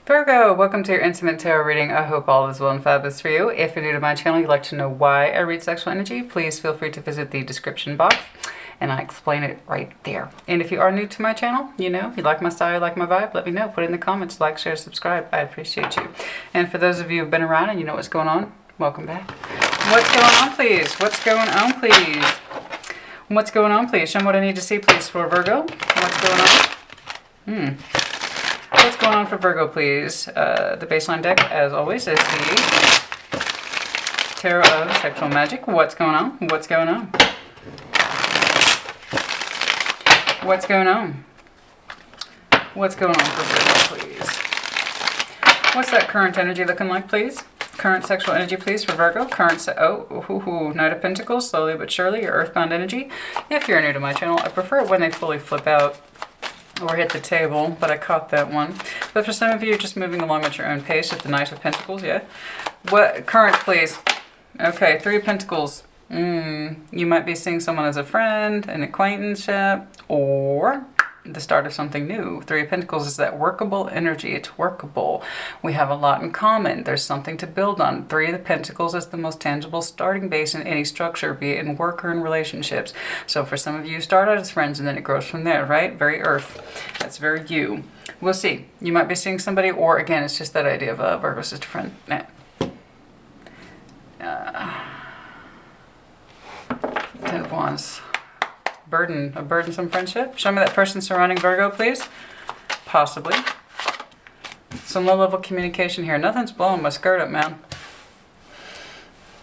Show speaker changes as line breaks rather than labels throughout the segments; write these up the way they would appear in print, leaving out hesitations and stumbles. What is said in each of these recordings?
Virgo, welcome to your intimate tarot reading. I hope all is well and fabulous for you. If you're new to my channel, you'd like to know why I read sexual energy, please feel free to visit the description box and I explain it right there. And if you are new to my channel, you like my style, you like my vibe, let me know. Put it in the comments, like, share, subscribe. I appreciate you. And for those of you who've been around and you know what's going on, welcome back. What's going on, please? What's going on, please? What's going on, please? Show me what I need to see, please, for Virgo. What's going on? What's going on for Virgo, please? The baseline deck, as always, is the Tarot of Sexual Magic. What's going on? What's going on? What's going on? What's going on for Virgo, please? What's that current energy looking like, please? Current sexual energy, please, for Virgo. Knight of Pentacles, slowly but surely, your earthbound energy. If you're new to my channel, I prefer it when they fully flip out or hit the table, but I caught that one. But for some of you, you're just moving along at your own pace with the Knight of Pentacles, yeah? What current, please? Okay, Three of Pentacles. You might be seeing someone as a friend, an acquaintanceship, or the start of something new. Three of Pentacles is that workable energy. It's workable. We have a lot in common. There's something to build on. Three of the Pentacles is the most tangible starting base in any structure, be it in work or in relationships. So for some of you, start out as friends and then it grows from there, right? Very earth. That's very you. We'll see. You might be seeing somebody, or again, it's just that idea of a Virgo sister friend. Ten of Wands. A burdensome friendship. Show me that person surrounding Virgo, please. Possibly. Some low-level communication here. Nothing's blowing my skirt up, man.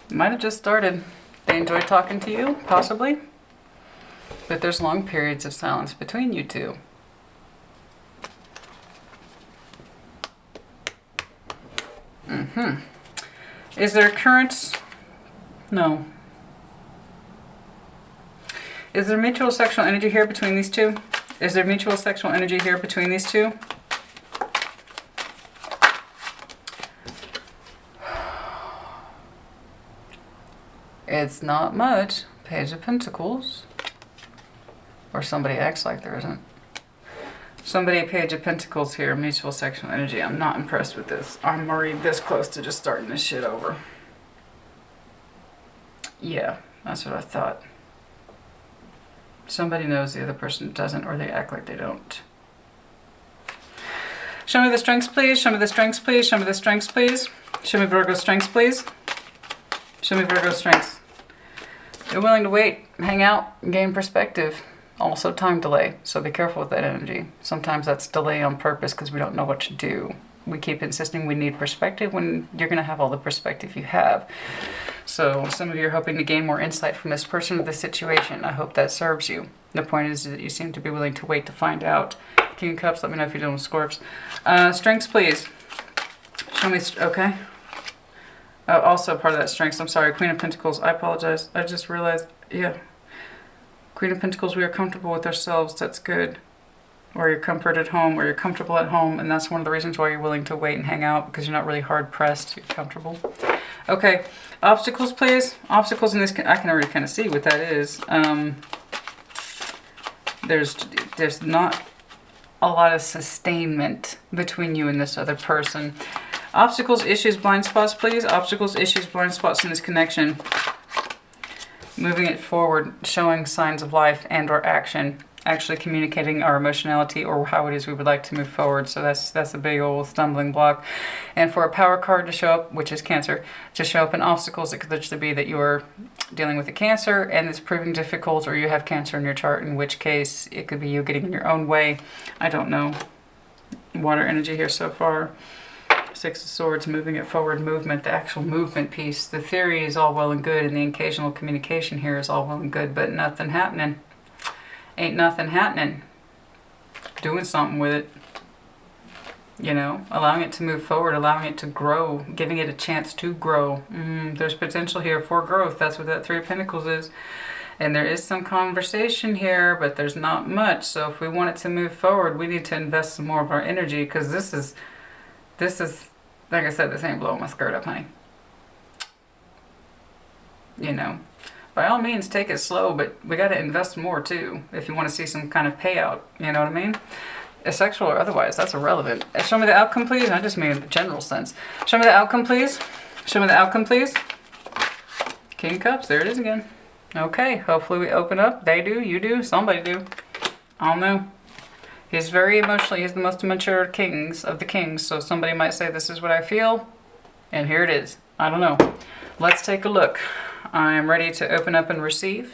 Might have just started. They enjoy talking to you, possibly. But there's long periods of silence between you two. Is there currents? No. Is there mutual sexual energy here between these two? Is there mutual sexual energy here between these two? It's not much. Page of Pentacles. Or somebody acts like there isn't. Somebody, Page of Pentacles here, mutual sexual energy. I'm not impressed with this. I'm already this close to just starting this shit over. Yeah, that's what I thought. Somebody knows the other person doesn't, or they act like they don't. Show me the strengths, please. Show me the strengths, please. Show me the strengths, please. Show me Virgo's strengths, please. Show me Virgo's strengths. They're willing to wait, hang out, gain perspective. Also time delay, so be careful with that energy. Sometimes that's delay on purpose because we don't know what to do. We keep insisting we need perspective when you're going to have all the perspective you have. So some of you are hoping to gain more insight from this person or this situation. I hope that serves you. The point is that you seem to be willing to wait to find out. King of Cups, let me know if you're dealing with Scorps. Strengths, please. Show me, okay. Also part of that strengths, I'm sorry, Queen of Pentacles, I apologize. I just realized, yeah. Queen of Pentacles, we are comfortable with ourselves, that's good. Or you're comforted at home, or you're comfortable at home, and that's one of the reasons why you're willing to wait and hang out, because you're not really hard pressed, you're comfortable. Okay, obstacles, please. Obstacles in this, I can already kind of see what that is. There's not a lot of sustainment between you and this other person. Obstacles, issues, blind spots, please. Obstacles, issues, blind spots in this connection. Moving it forward, showing signs of life and or action. Actually communicating our emotionality or how it is we would like to move forward. So that's a big old stumbling block. And for a power card to show up, which is Cancer, to show up in obstacles, it could literally be that you are dealing with a Cancer and it's proving difficult, or you have Cancer in your chart, in which case it could be you getting in your own way. I don't know. Water energy here so far. Six of Swords, moving it forward, movement, the actual movement piece. The theory is all well and good, and the occasional communication here is all well and good, but nothing happening. Ain't nothing happening. Doing something with it. You know, allowing it to move forward, allowing it to grow, giving it a chance to grow. There's potential here for growth. That's what that Three of Pentacles is. And there is some conversation here, but there's not much. So if we want it to move forward, we need to invest some more of our energy, because this is, like I said, this ain't blowing my skirt up, honey. You know. By all means, take it slow, but we got to invest more too if you want to see some kind of payout. You know what I mean? Sexual or otherwise, that's irrelevant. Show me the outcome, please. I just mean in the general sense. Show me the outcome, please. Show me the outcome, please. King of Cups, there it is again. Okay, hopefully we open up. They do, you do, somebody do. I don't know. He's very emotionally, he's the most mature kings of the kings, so somebody might say, this is what I feel, and here it is. I don't know. Let's take a look. I'm ready to open up and receive.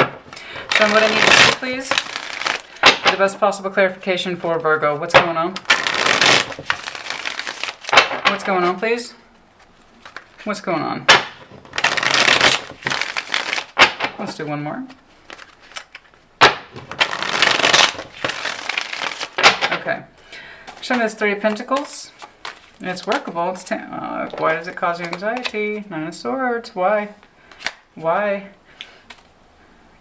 Show me what I need to see, please. For the best possible clarification for Virgo. What's going on? What's going on, please? What's going on? Let's do one more. Okay. Show me this Three of Pentacles. It's workable. It's why does it cause you anxiety? Nine of Swords. Why? Why?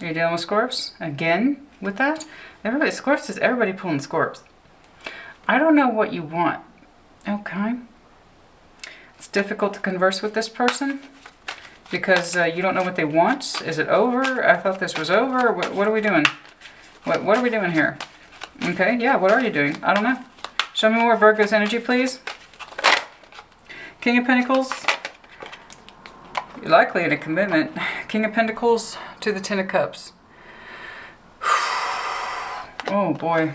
Are you dealing with Scorps? Again with that? Everybody, Scorps is everybody pulling Scorps. I don't know what you want. Okay. It's difficult to converse with this person because you don't know what they want. Is it over? I thought this was over. What are we doing? What are we doing here? Okay, yeah, what are you doing? I don't know. Show me more Virgo's energy, please. King of Pentacles. You're likely in a commitment. King of Pentacles to the Ten of Cups. Oh, boy.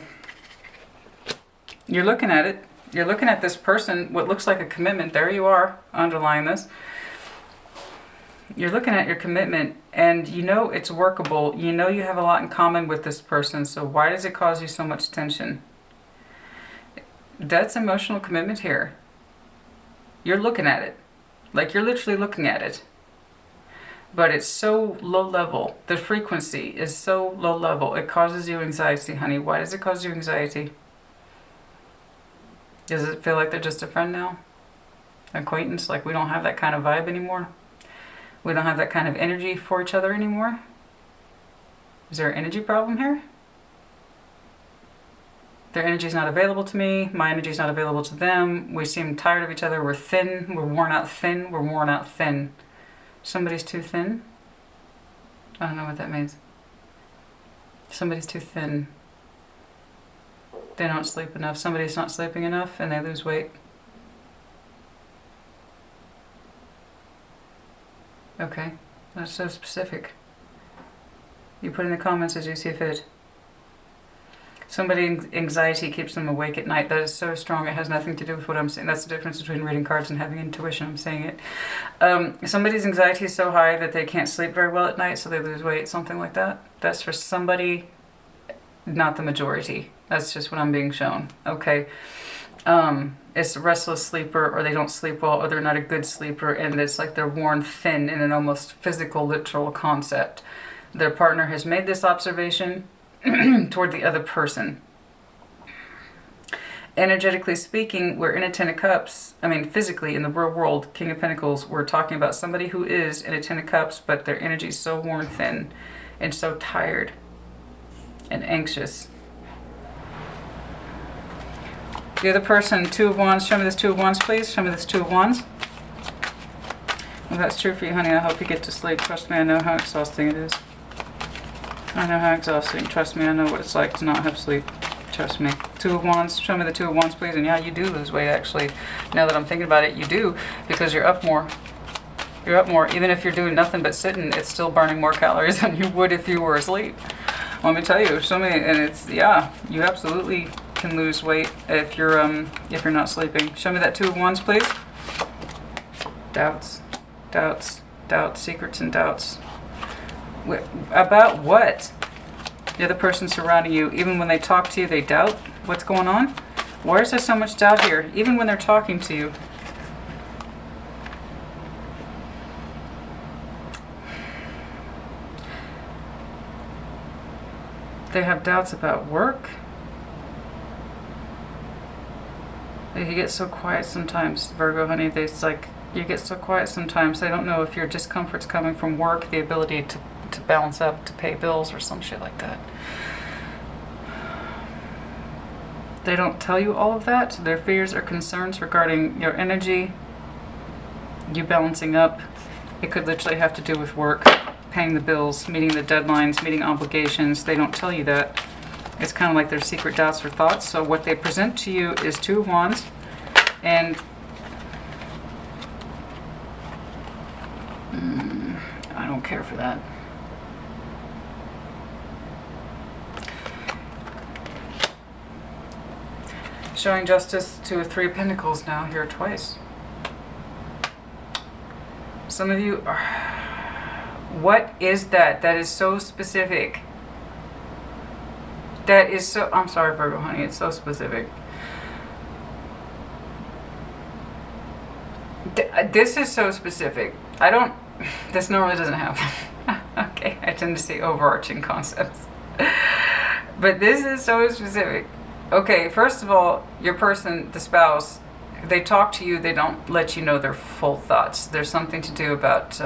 You're looking at it. You're looking at this person, what looks like a commitment. There you are, underlying this. You're looking at your commitment, and you know it's workable. You know you have a lot in common with this person, so why does it cause you so much tension? That's emotional commitment here. You're looking at it. Like, you're literally looking at it. But it's so low level. The frequency is so low level. It causes you anxiety, honey. Why does it cause you anxiety? Does it feel like they're just a friend now? Acquaintance? Like we don't have that kind of vibe anymore? We don't have that kind of energy for each other anymore? Is there an energy problem here? Their energy is not available to me. My energy is not available to them. We seem tired of each other. We're thin. We're worn out thin. We're worn out thin. Somebody's too thin? I don't know what that means. Somebody's too thin. They don't sleep enough. Somebody's not sleeping enough and they lose weight. Okay, that's so specific. You put in the comments as you see fit. Somebody's anxiety keeps them awake at night. That is so strong. It has nothing to do with what I'm saying. That's the difference between reading cards and having intuition. I'm saying it. Somebody's anxiety is so high that they can't sleep very well at night, so they lose weight, something like that. That's for somebody, not the majority. That's just what I'm being shown. Okay. It's a restless sleeper, or they don't sleep well, or they're not a good sleeper, and it's like they're worn thin in an almost physical, literal concept. Their partner has made this observation toward the other person. Energetically speaking, we're in a Ten of Cups. I mean, physically, in the real world, King of Pentacles, we're talking about somebody who is in a Ten of Cups, but their energy is so worn thin and so tired and anxious. The other person, Two of Wands. Show me this Two of Wands, please. Show me this Two of Wands. Well, that's true for you, honey. I hope you get to sleep. Trust me, I know how exhausting it is. I know how exhausting. Trust me, I know what it's like to not have sleep. Trust me. Two of Wands. Show me the Two of Wands, please. And yeah, you do lose weight, actually. Now that I'm thinking about it, you do, because you're up more. You're up more. Even if you're doing nothing but sitting, it's still burning more calories than you would if you were asleep. Let me tell you. Show me, and it's, yeah, you absolutely can lose weight if you're not sleeping. Show me that Two of Wands, please. Doubts, doubts, doubts, secrets and doubts. About what? The other person surrounding you, even when they talk to you, they doubt what's going on. Why is there so much doubt here, even when they're talking to you? They have doubts about work. You get so quiet sometimes, Virgo, honey. It's like you get so quiet sometimes. They don't know if your discomfort's coming from work, the ability to balance up, to pay bills, or some shit like that. They don't tell you all of that. Their fears or concerns regarding your energy, you balancing up. It could literally have to do with work, paying the bills, meeting the deadlines, meeting obligations. They don't tell you that. It's kind of like their secret doubts or thoughts. So what they present to you is 2 of Wands. And I don't care for that. Showing justice to a 3 of Pentacles now here twice. Some of you are... What is that? That is so specific. That is so... I'm sorry, Virgo, honey. It's so specific. This is so specific. I don't... This normally doesn't happen. Okay, I tend to say overarching concepts. But this is so specific. Okay, first of all, your person, the spouse, they talk to you, they don't let you know their full thoughts. There's something to do about,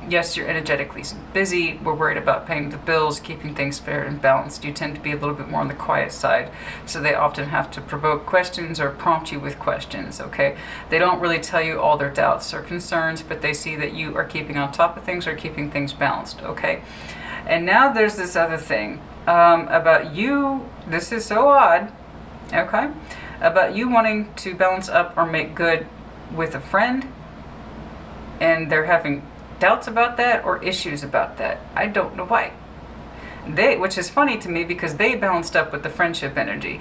yes, you're energetically busy, we're worried about paying the bills, keeping things fair and balanced. You tend to be a little bit more on the quiet side, so they often have to provoke questions or prompt you with questions, okay? They don't really tell you all their doubts or concerns, but they see that you are keeping on top of things or keeping things balanced, okay? And now there's this other thing about you, this is so odd, okay, about you wanting to balance up or make good with a friend, and they're having doubts about that or issues about that. I don't know why. Which is funny to me because they balanced up with the friendship energy.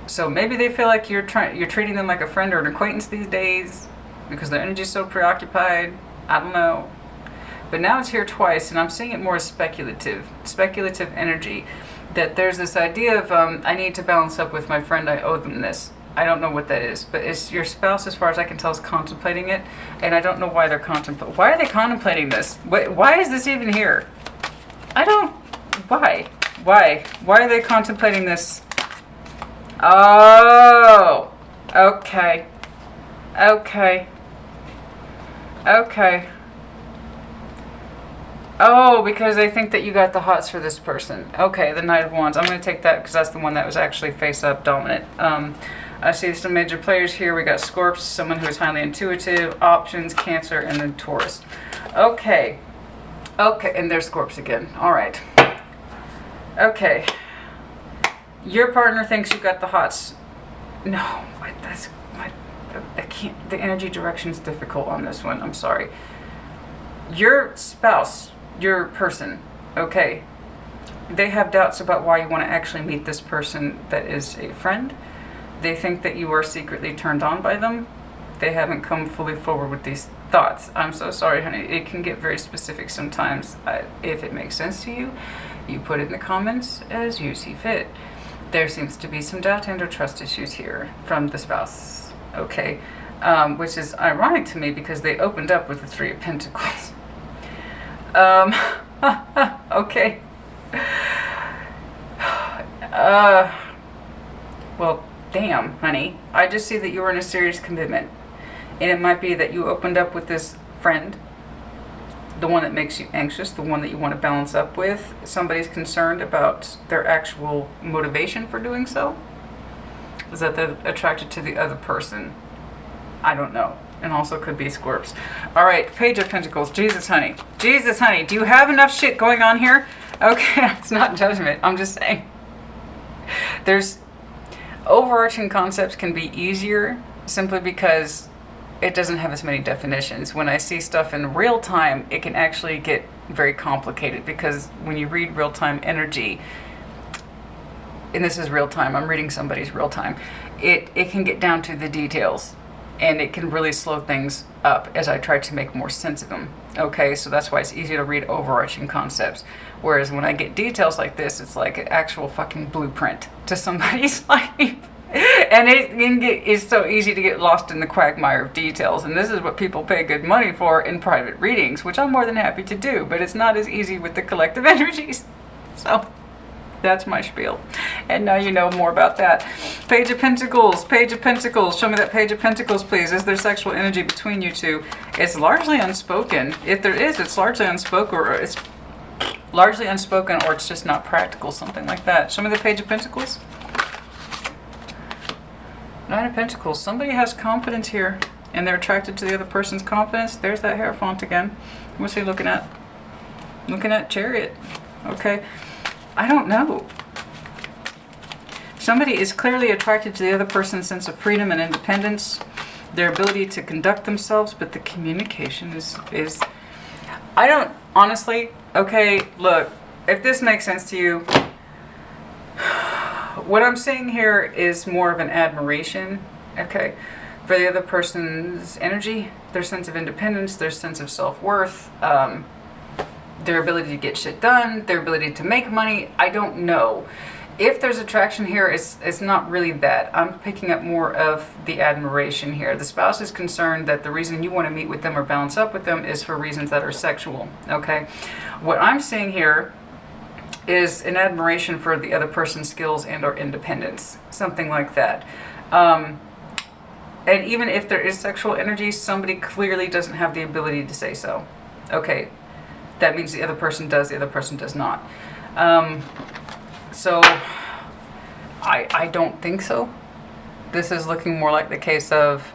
So maybe they feel like you're treating them like a friend or an acquaintance these days because their energy is so preoccupied. I don't know. But now it's here twice, and I'm seeing it more as speculative energy. That there's this idea of, I need to balance up with my friend, I owe them this. I don't know what that is, but it's your spouse, as far as I can tell, is contemplating it, and I don't know why they're contemplating. Why are they contemplating this? Why is this even here? Why are they contemplating this? Oh, okay. Oh, because they think that you got the hots for this person. Okay, the Knight of Wands. I'm going to take that because that's the one that was actually face-up dominant. I see some major players here. We got Scorps, someone who is highly intuitive, options, Cancer, and then Taurus. Okay, and there's Scorps again. All right. Okay. Your partner thinks you got the hots. No, I can't. The energy direction is difficult on this one. I'm sorry. Your spouse, your person, okay, they have doubts about why you want to actually meet this person that is a friend. They think that you are secretly turned on by them. They haven't come fully forward with these thoughts. I'm so sorry, honey. It can get very specific sometimes. If it makes sense to you, you put it in the comments as you see fit. There seems to be some doubt and or trust issues here from the spouse, okay? Which is ironic to me because they opened up with the 3 of Pentacles. Okay. Well, damn, honey. I just see that you were in a serious commitment. And it might be that you opened up with this friend, the one that makes you anxious, the one that you want to balance up with. Somebody's concerned about their actual motivation for doing so. Is that they're attracted to the other person? I don't know. And also could be Scorps. All right, Page of Pentacles. Jesus, honey. Jesus, honey. Do you have enough shit going on here? Okay, it's not judgment. I'm just saying. There's overarching concepts can be easier simply because it doesn't have as many definitions. When I see stuff in real time, it can actually get very complicated because when you read real-time energy, and this is real time, I'm reading somebody's real time, it can get down to the details. And it can really slow things up as I try to make more sense of them. Okay, so that's why it's easy to read overarching concepts. Whereas when I get details like this, it's like an actual fucking blueprint to somebody's life. And it's so easy to get lost in the quagmire of details. And this is what people pay good money for in private readings, which I'm more than happy to do. But it's not as easy with the collective energies. So that's my spiel. And now you know more about that. Page of Pentacles. Page of Pentacles. Show me that Page of Pentacles, please. Is there sexual energy between you two? It's largely unspoken. If there is, it's largely unspoken, or it's largely unspoken, or it's just not practical, something like that. Show me the Page of Pentacles. 9 of Pentacles. Somebody has confidence here, and they're attracted to the other person's confidence. There's that Hierophant again. What's he looking at? Looking at Chariot. Okay. I don't know. Somebody is clearly attracted to the other person's sense of freedom and independence, their ability to conduct themselves, but the communication is I don't, honestly, okay, look, if this makes sense to you, what I'm seeing here is more of an admiration, okay, for the other person's energy, their sense of independence, their sense of self-worth, their ability to get shit done, their ability to make money. I don't know. If there's attraction here, it's not really that. I'm picking up more of the admiration here. The spouse is concerned that the reason you want to meet with them or balance up with them is for reasons that are sexual, okay? What I'm seeing here is an admiration for the other person's skills and or independence, something like that. And even if there is sexual energy, somebody clearly doesn't have the ability to say so. Okay, that means the other person does, the other person does not. So, I don't think so. This is looking more like the case of,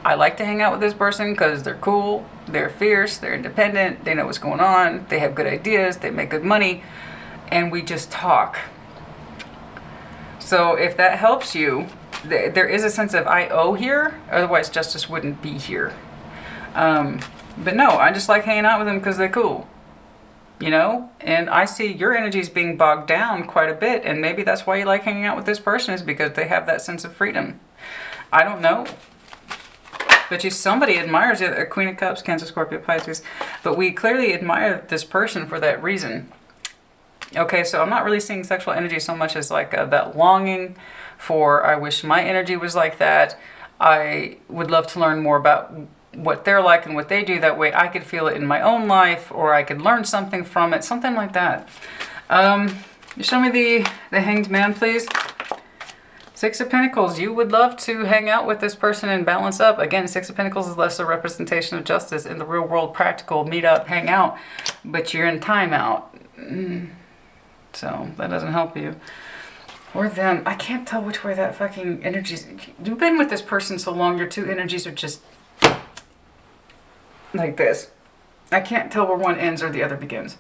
I like to hang out with this person because they're cool, they're fierce, they're independent, they know what's going on, they have good ideas, they make good money, and we just talk. So if that helps you, there is a sense of I owe here, otherwise justice wouldn't be here. But no, I just like hanging out with them because they're cool. You know, and I see your energies being bogged down quite a bit, and maybe that's why you like hanging out with this person, is because they have that sense of freedom. I don't know. But somebody admires it, a Queen of Cups, Cancer, Scorpio, Pisces, but we clearly admire this person for that reason. Okay, so I'm not really seeing sexual energy so much as like that longing for, I wish my energy was like that. I would love to learn more about what they're like and what they do. That way I could feel it in my own life, or I could learn something from it, something like that. Show me the Hanged Man, please. Six of Pentacles. You would love to hang out with this person and balance up. Again, Six of Pentacles is less a representation of justice in the real world, practical, meet up, hang out, but you're in timeout. So that doesn't help you. Or them. I can't tell which way that fucking energies. You've been with this person so long, your two energies are just like this. I can't tell where one ends or the other begins.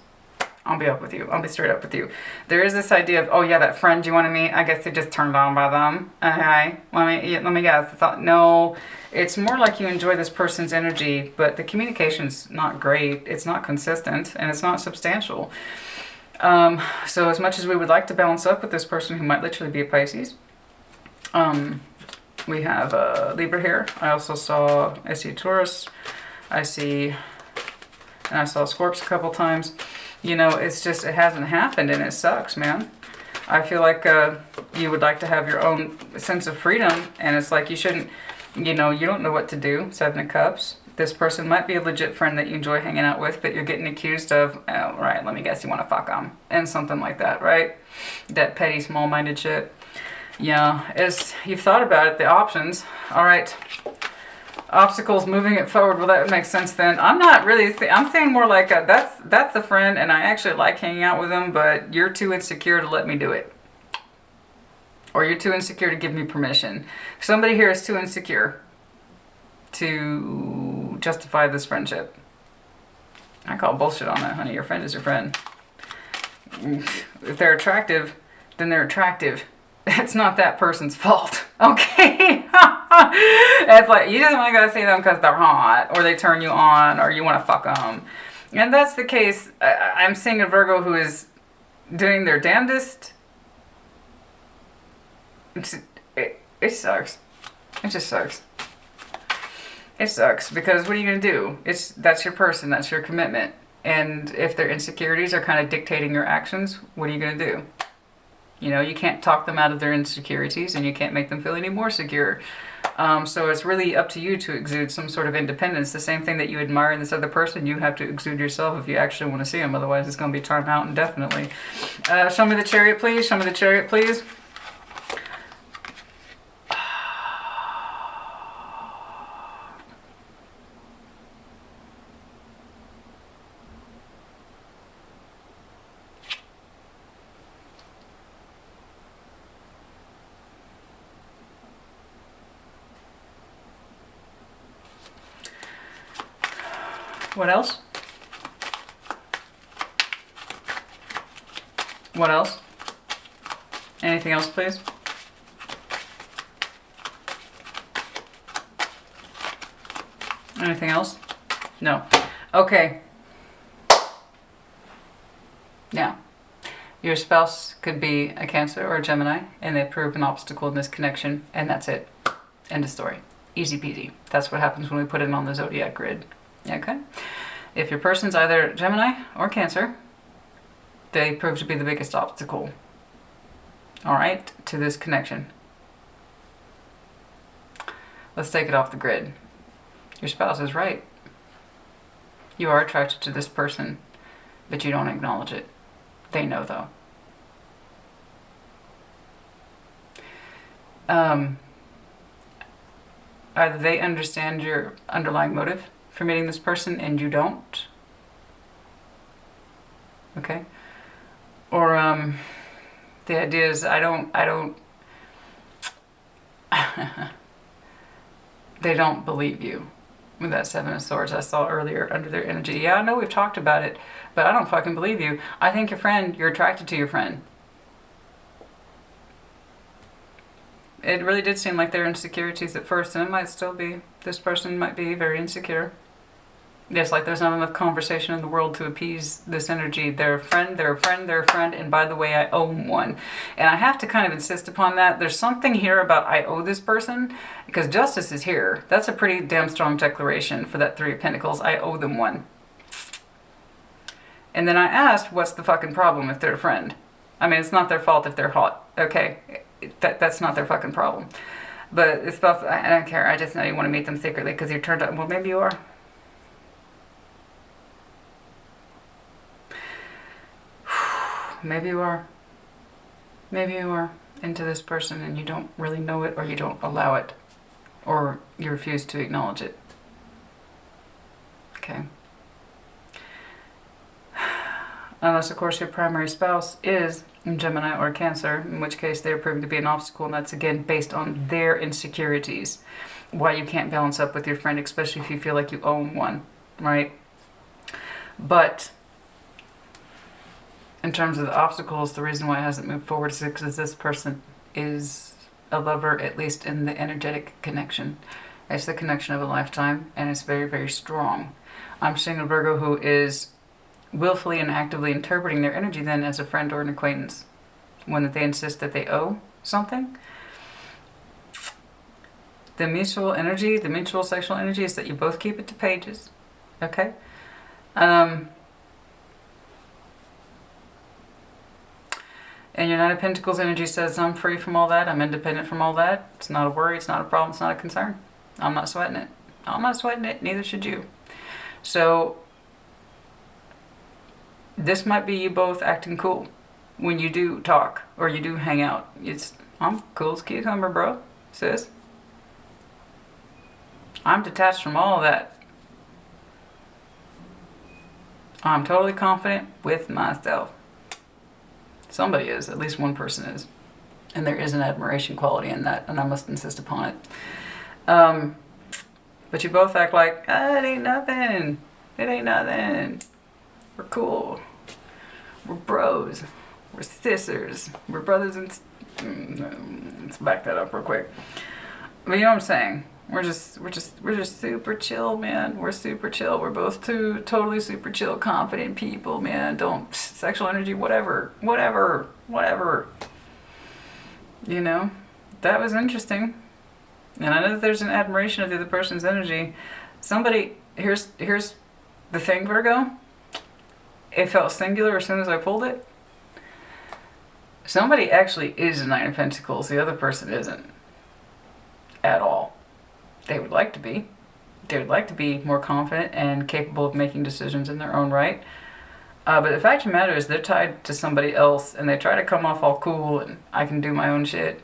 I'll be up with you. I'll be straight up with you. There is this idea of, oh yeah, that friend you want to meet, I guess you're just turned on by them. Okay, let me guess. I thought, no, it's more like you enjoy this person's energy, but the communication's not great. It's not consistent, and it's not substantial. So as much as we would like to balance up with this person who might literally be a Pisces, we have Libra here. I see Taurus. I saw Scorps a couple times. You know, it's just, it hasn't happened, and it sucks, man. I feel like you would like to have your own sense of freedom, and it's like you shouldn't, you know, you don't know what to do. Seven of Cups. This person might be a legit friend that you enjoy hanging out with, but you're getting accused of, oh, right, let me guess, you want to fuck them, and something like that, right? That petty, small-minded shit. Yeah, as you've thought about it, the options. All right. Obstacles, moving it forward. Well, that makes sense then. I'm not really, I'm thinking more like that's the friend, and I actually like hanging out with them, but you're too insecure to let me do it. Or you're too insecure to give me permission. Somebody here is too insecure to justify this friendship. I call bullshit on that, honey. Your friend is your friend. If they're attractive, then they're attractive. It's not that person's fault, okay? It's like, you just want to go see them because they're hot, or they turn you on, or you want to fuck them. And that's the case. I'm seeing a Virgo who is doing their damnedest. It sucks. It just sucks. It sucks, because what are you going to do? That's your person, that's your commitment. And if their insecurities are kind of dictating your actions, what are you going to do? You know, you can't talk them out of their insecurities, and you can't make them feel any more secure. So it's really up to you to exude some sort of independence. The same thing that you admire in this other person, you have to exude yourself if you actually want to see them. Otherwise, it's going to be time out indefinitely. Show me the Chariot, please. Show me the Chariot, please. What else? What else? Anything else, please? Anything else? No. Okay. Now, your spouse could be a Cancer or a Gemini, and they prove an obstacle in this connection, and that's it. End of story. Easy peasy. That's what happens when we put it on the zodiac grid. Okay? If your person's either Gemini or Cancer, they prove to be the biggest obstacle, all right, to this connection. Let's take it off the grid. Your spouse is right. You are attracted to this person, but you don't acknowledge it. They know, though. Either they understand your underlying motive for meeting this person and you don't. Okay? Or the idea is I don't they don't believe you. With that Seven of Swords I saw earlier under their energy. Yeah, I know we've talked about it, but I don't fucking believe you. I think your friend, you're attracted to your friend. It really did seem like there were insecurities at first, and it might still be. This person might be very insecure. Yes, like there's not enough conversation in the world to appease this energy. They're a friend, they're a friend, they're a friend, and by the way, I owe one. And I have to kind of insist upon that. There's something here about I owe this person, because justice is here. That's a pretty damn strong declaration for that Three of Pentacles. I owe them one. And then I asked, what's the fucking problem if they're a friend? I mean, it's not their fault if they're hot. Okay, that's not their fucking problem. But it's both, I don't care. I just know you want to meet them secretly because you're turned on. Well, maybe you are. Maybe you are. Maybe you are into this person and you don't really know it, or you don't allow it, or you refuse to acknowledge it. Okay. Unless, of course, your primary spouse is Gemini or Cancer, in which case they're proving to be an obstacle, and that's, again, based on their insecurities. Why you can't balance up with your friend, especially if you feel like you own one, right? But in terms of the obstacles, the reason why it hasn't moved forward is because this person is a lover, at least in the energetic connection. It's the connection of a lifetime, and it's very, very strong. I'm seeing a Virgo who is willfully and actively interpreting their energy then as a friend or an acquaintance. When they insist that they owe something. The mutual energy, the mutual sexual energy is that you both keep it to pages. Okay? And your Knight of Pentacles energy says, I'm free from all that. I'm independent from all that. It's not a worry. It's not a problem. It's not a concern. I'm not sweating it. I'm not sweating it. Neither should you. So this might be you both acting cool when you do talk or you do hang out. I'm cool as a cucumber, bro, sis. I'm detached from all of that. I'm totally confident with myself. Somebody is, at least one person is. And there is an admiration quality in that, and I must insist upon it. But you both act like, it ain't nothing. It ain't nothing. We're cool. We're bros. We're sisters. We're brothers and... Let's back that up real quick. But you know what I'm saying? We're just super chill, man. We're super chill. We're both two totally super chill, confident people, man. Sexual energy, whatever. You know? That was interesting. And I know that there's an admiration of the other person's energy. Here's the thing, Virgo. It felt singular as soon as I pulled it. Somebody actually is a Knight of Pentacles. The other person isn't. At all. They would like to be. They would like to be more confident and capable of making decisions in their own right. But the fact of the matter is they're tied to somebody else and they try to come off all cool and I can do my own shit.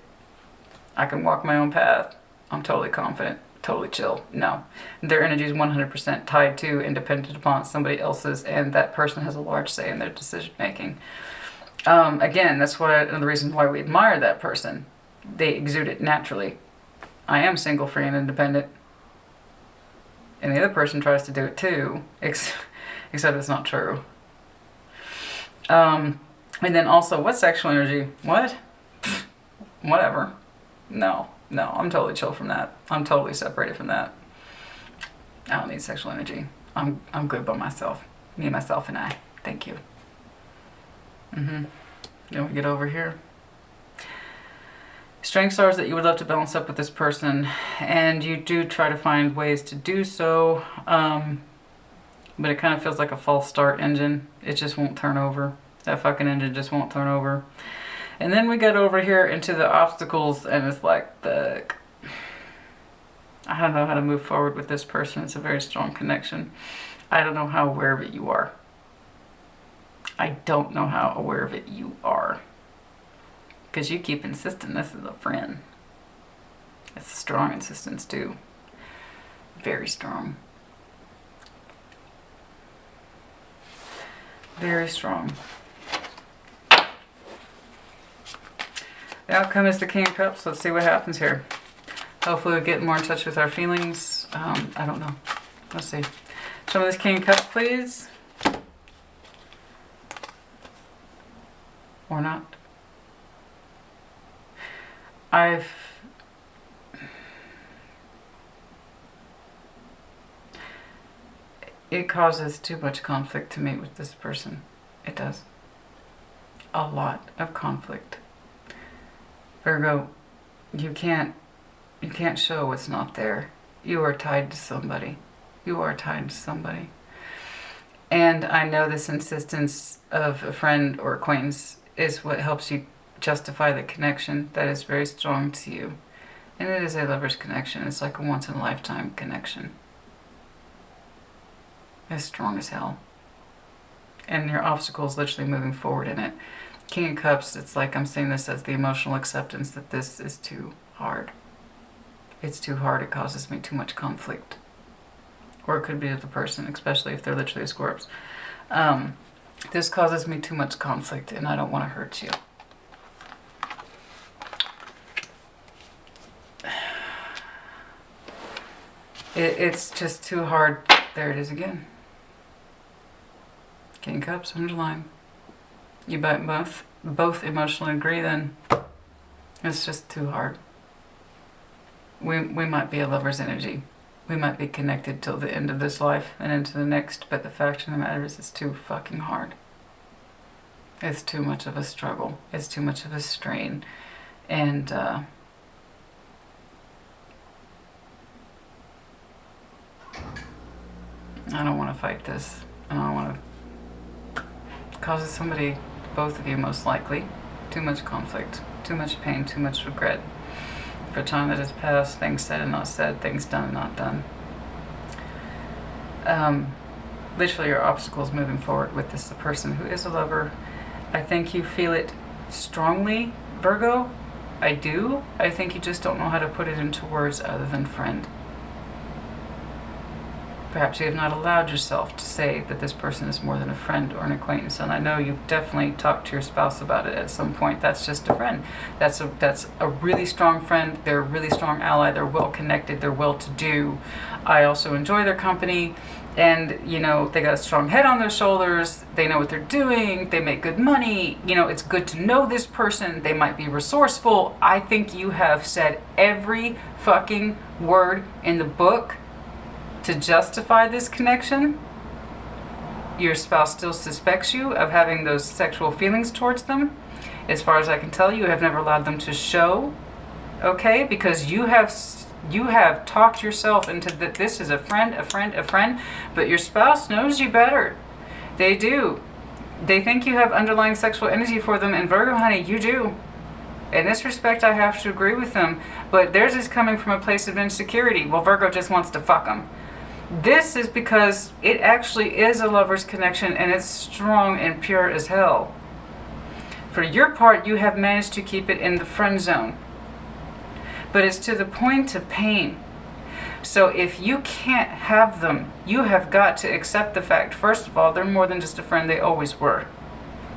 I can walk my own path. I'm totally confident. Totally chill. No. Their energy is 100% tied to and dependent upon somebody else's, and that person has a large say in their decision making. Again, that's another reason why we admire that person. They exude it naturally. I am single, free, and independent. And the other person tries to do it too, except it's not true. And then also, what's sexual energy? What? Whatever. No, I'm totally chill from that. I'm totally separated from that. I don't need sexual energy. I'm good by myself. Me, myself, and I. Thank you. Then we get over here. Strengths are that you would love to balance up with this person, and you do try to find ways to do so, but it kind of feels like a false start engine. It just won't turn over. That fucking engine just won't turn over. And then we get over here into the obstacles, and it's like, fuck. I don't know how to move forward with this person. It's a very strong connection. I don't know how aware of it you are. I don't know how aware of it you are. Because you keep insisting this is a friend. It's a strong insistence too. Very strong. Very strong. The outcome is the King of Cups. Let's see what happens here. Hopefully we get more in touch with our feelings. I don't know. Let's see. Show me this King of Cups, please. Or not. It causes too much conflict to meet with this person. It does. A lot of conflict. Virgo, you can't show what's not there. You are tied to somebody. You are tied to somebody. And I know this insistence of a friend or acquaintance is what helps you justify the connection that is very strong to you. And it is a lover's connection. It's like a once-in-a-lifetime connection. It's strong as hell. And your obstacle is literally moving forward in it. King of Cups, it's like I'm saying this as the emotional acceptance that this is too hard. It's too hard. It causes me too much conflict. Or it could be with the person, especially if they're literally a Scorps. This causes me too much conflict, and I don't want to hurt you. It's just too hard. There it is again. King of Cups, underline. You both emotionally agree, then it's just too hard. We might be a lover's energy. We might be connected till the end of this life and into the next, but the fact of the matter is it's too fucking hard. It's too much of a struggle. It's too much of a strain. And I don't want to fight this. I don't want to cause somebody, both of you most likely, too much conflict, too much pain, too much regret. For time that has passed, things said and not said, things done and not done. Literally your obstacles moving forward with this person who is a lover. I think you feel it strongly, Virgo. I do. I think you just don't know how to put it into words other than friend. Perhaps you have not allowed yourself to say that this person is more than a friend or an acquaintance. And I know you've definitely talked to your spouse about it at some point. That's just a friend. That's a really strong friend. They're a really strong ally. They're well connected. They're well to do. I also enjoy their company. And, you know, they got a strong head on their shoulders. They know what they're doing. They make good money. You know, it's good to know this person. They might be resourceful. I think you have said every fucking word in the book to justify this connection. Your spouse still suspects you of having those sexual feelings towards them. As far as I can tell, you have never allowed them to show. Okay? Because you have talked yourself into that this is a friend, but your spouse knows you better. They do. They think you have underlying sexual energy for them, and Virgo, honey, you do. In this respect, I have to agree with them, but theirs is coming from a place of insecurity. Well, Virgo just wants to fuck them. This is because it actually is a lover's connection, and it's strong and pure as hell. For your part, you have managed to keep it in the friend zone. But it's to the point of pain. So if you can't have them, you have got to accept the fact, first of all, they're more than just a friend. They always were.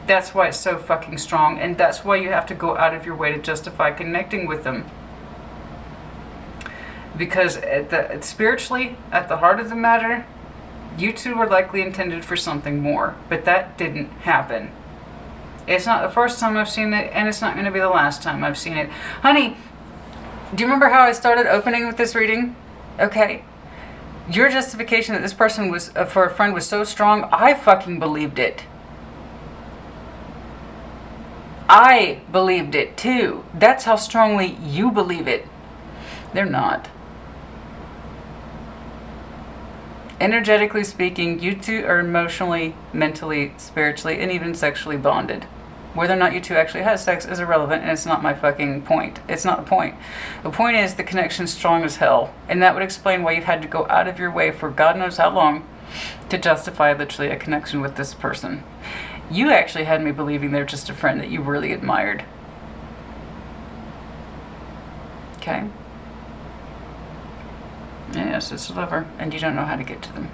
That's why it's so fucking strong, and that's why you have to go out of your way to justify connecting with them. Because spiritually, at the heart of the matter, you two were likely intended for something more. But that didn't happen. It's not the first time I've seen it, and it's not going to be the last time I've seen it. Honey, do you remember how I started opening with this reading? Okay. Your justification that this person was, for a friend, was so strong, I fucking believed it. I believed it too. That's how strongly you believe it. They're not. Energetically speaking, you two are emotionally, mentally, spiritually, and even sexually bonded. Whether or not you two actually had sex is irrelevant, and it's not my fucking point. It's not the point. The point is the connection's strong as hell, and that would explain why you've had to go out of your way for God knows how long to justify literally a connection with this person. You actually had me believing they're just a friend that you really admired. Okay? Yes, it's a lover, and you don't know how to get to them.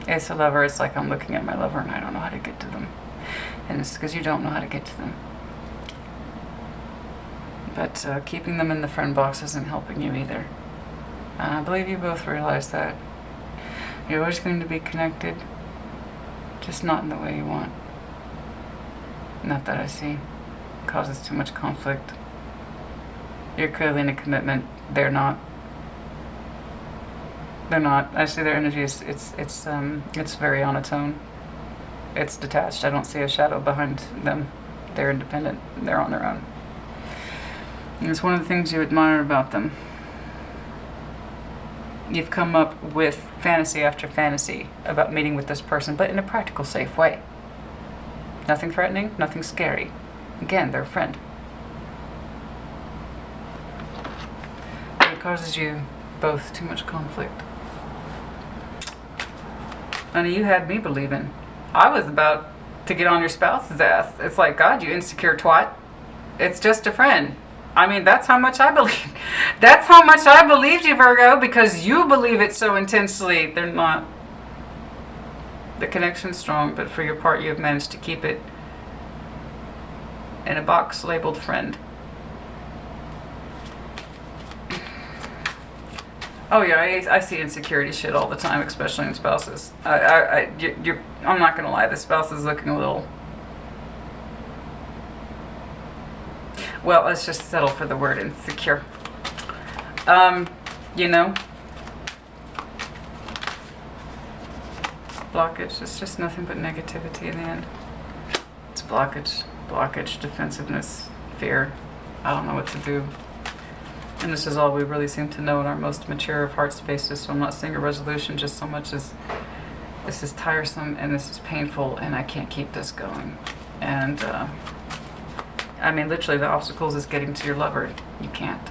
It's a lover. It's like I'm looking at my lover, and I don't know how to get to them. And it's because you don't know how to get to them. But keeping them in the friend box isn't helping you either. And I believe you both realize that. You're always going to be connected, just not in the way you want. Not that I see. It causes too much conflict. You're clearly in a commitment. They're not. They're not. I see their energy is it's very on its own. It's detached. I don't see a shadow behind them. They're independent. They're on their own. And it's one of the things you admire about them. You've come up with fantasy after fantasy about meeting with this person, but in a practical, safe way. Nothing threatening, nothing scary. Again, they're a friend. But it causes you both too much conflict. Honey, you had me believing. I was about to get on your spouse's ass. It's like, God, you insecure twat. It's just a friend. I mean, that's how much I believe. That's how much I believed you, Virgo, because you believe it so intensely. They're not. The connection's strong, but for your part, you have managed to keep it in a box labeled friend. Oh yeah, I see insecurity shit all the time, especially in spouses. I'm not gonna lie, the spouse is looking a little. Well, let's just settle for the word insecure. You know, blockage. It's just nothing but negativity in the end. It's blockage, defensiveness, fear. I don't know what to do. And this is all we really seem to know in our most mature of heart spaces, so I'm not seeing a resolution just so much as this is tiresome and this is painful and I can't keep this going. And, I mean, literally the obstacles is getting to your lover. You can't.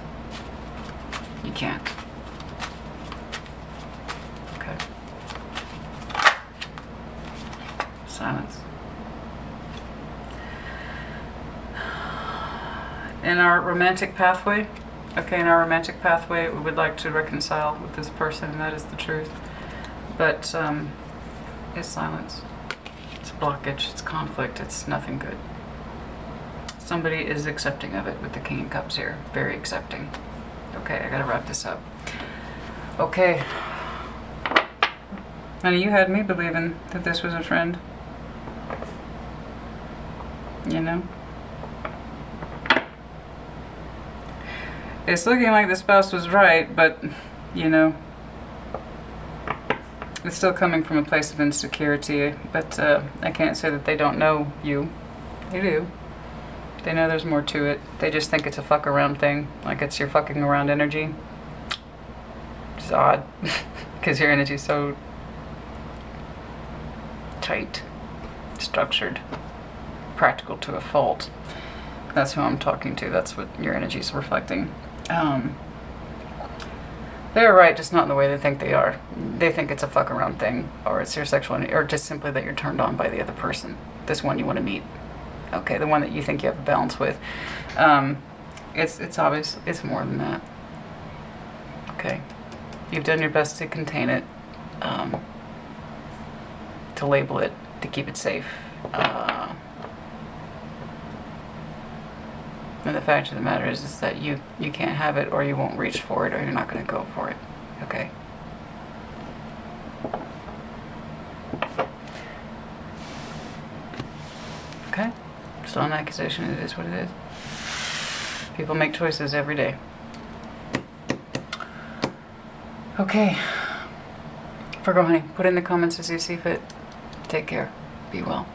You can't. Okay. Silence. In our romantic pathway, we would like to reconcile with this person, and that is the truth. But it's silence. It's blockage. It's conflict. It's nothing good. Somebody is accepting of it with the King of Cups here. Very accepting. Okay, I gotta wrap this up. Okay. Honey, you had me believing that this was a friend. You know? It's looking like the spouse was right, but, you know, it's still coming from a place of insecurity. But I can't say that they don't know you. They do. They know there's more to it. They just think it's a fuck around thing. Like it's your fucking around energy. It's odd. Because your energy's so tight, structured, practical to a fault. That's who I'm talking to. That's what your energy's reflecting. They're right, just not in the way they think they are. They think it's a fuck around thing, or it's your sexual energy, or just simply that you're turned on by the other person. This one you want to meet. Okay, the one that you think you have a balance with. It's obvious. It's more than that. Okay. You've done your best to contain it, to label it, to keep it safe. And the fact of the matter is that you can't have it, or you won't reach for it, or you're not going to go for it. Okay? Okay? Still an accusation. It is what it is. People make choices every day. Okay. Virgo honey, put in the comments as you see fit. Take care. Be well.